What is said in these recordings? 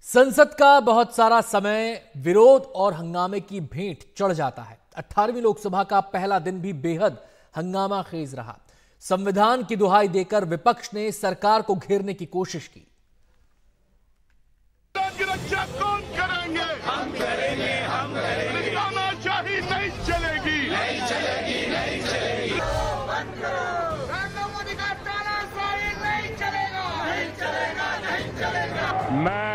संसद का बहुत सारा समय विरोध और हंगामे की भेंट चढ़ जाता है। 18वीं लोकसभा का पहला दिन भी बेहद हंगामा खेज रहा। संविधान की दुहाई देकर विपक्ष ने सरकार को घेरने की कोशिश की। की रक्षा कौन करेंगे? हम करेंगे, हम करेंगे। तानाशाही नहीं चलेगी, नहीं चलेगी, नहीं चलेगी। बंद करो। मोदी का तानाशाही नहीं चलेगा, नहीं चलेगा, नहीं चलेगा। मैं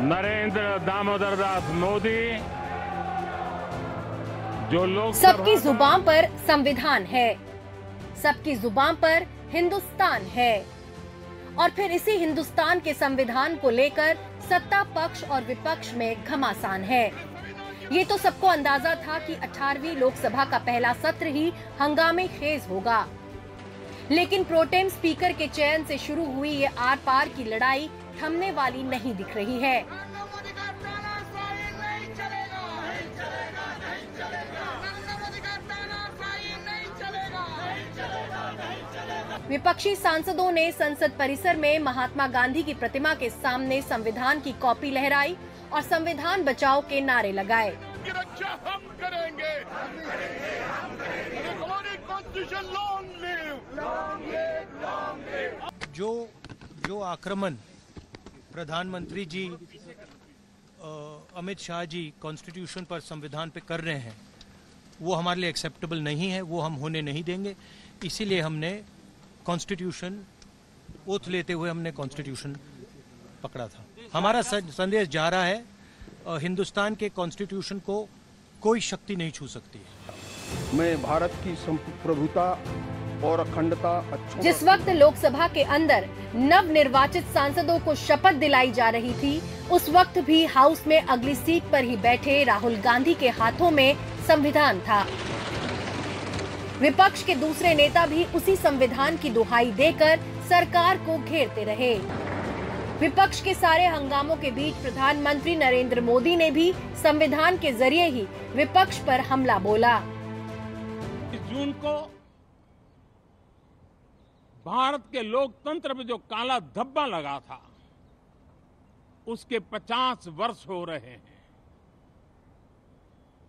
नरेंद्र दामोदर दास मोदी जो लोग सबकी जुबान पर संविधान है, सबकी जुबान पर हिंदुस्तान है और फिर इसी हिंदुस्तान के संविधान को लेकर सत्ता पक्ष और विपक्ष में घमासान है। ये तो सबको अंदाजा था कि 18वीं लोकसभा का पहला सत्र ही हंगामे खेज होगा, लेकिन प्रोटेम स्पीकर के चयन से शुरू हुई ये आर पार की लड़ाई थमने वाली नहीं दिख रही है। विपक्षी सांसदों ने संसद परिसर में महात्मा गांधी की प्रतिमा के सामने संविधान की कॉपी लहराई और संविधान बचाओ के नारे लगाए। की रक्षा हम करेंगे, हम करेंगे, हम करेंगे। Constitution long live, long live, long live. जो आक्रमण प्रधानमंत्री जी अमित शाह जी कॉन्स्टिट्यूशन पर संविधान पे कर रहे हैं वो हमारे लिए एक्सेप्टेबल नहीं है, वो हम होने नहीं देंगे। इसीलिए हमने कॉन्स्टिट्यूशन ओथ लेते हुए हमने कॉन्स्टिट्यूशन पकड़ा था। हमारा संदेश जा रहा है, हिंदुस्तान के कॉन्स्टिट्यूशन को कोई शक्ति नहीं छू सकती है। मैं भारत की प्रभुता और अखंडता जिस वक्त लोकसभा के अंदर नव निर्वाचित सांसदों को शपथ दिलाई जा रही थी, उस वक्त भी हाउस में अगली सीट पर ही बैठे राहुल गांधी के हाथों में संविधान था। विपक्ष के दूसरे नेता भी उसी संविधान की दुहाई देकर सरकार को घेरते रहे। विपक्ष के सारे हंगामों के बीच प्रधानमंत्री नरेंद्र मोदी ने भी संविधान के जरिए ही विपक्ष पर हमला बोला। इस जून को भारत के लोकतंत्र में जो काला धब्बा लगा था उसके 50 वर्ष हो रहे हैं।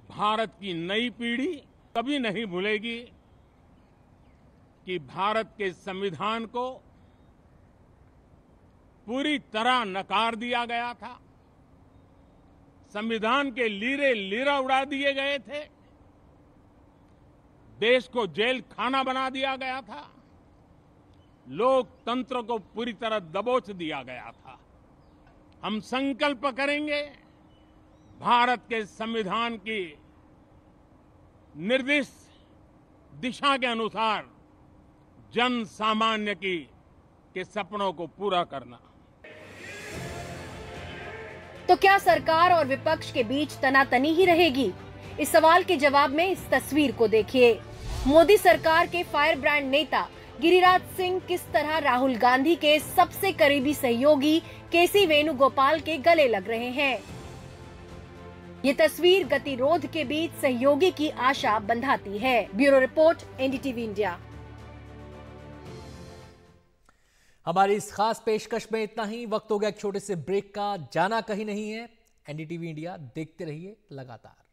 भारत की नई पीढ़ी कभी नहीं भूलेगी कि भारत के संविधान को पूरी तरह नकार दिया गया था। संविधान के लीरे लीरा उड़ा दिए गए थे। देश को जेल खाना बना दिया गया था। लोकतंत्र को पूरी तरह दबोच दिया गया था। हम संकल्प करेंगे भारत के संविधान की निर्दिष्ट दिशा के अनुसार जन सामान्य के सपनों को पूरा करना। तो क्या सरकार और विपक्ष के बीच तनातनी ही रहेगी? इस सवाल के जवाब में इस तस्वीर को देखिए। मोदी सरकार के फायर ब्रांड नेता गिरिराज सिंह किस तरह राहुल गांधी के सबसे करीबी सहयोगी केसी वेणुगोपाल के गले लग रहे हैं। ये तस्वीर गतिरोध के बीच सहयोगी की आशा बंधाती है। Bureau report, NDTV India. हमारी इस खास पेशकश में इतना ही। वक्त हो गया एक छोटे से ब्रेक का। जाना कहीं नहीं है। एनडीटीवी इंडिया देखते रहिए लगातार।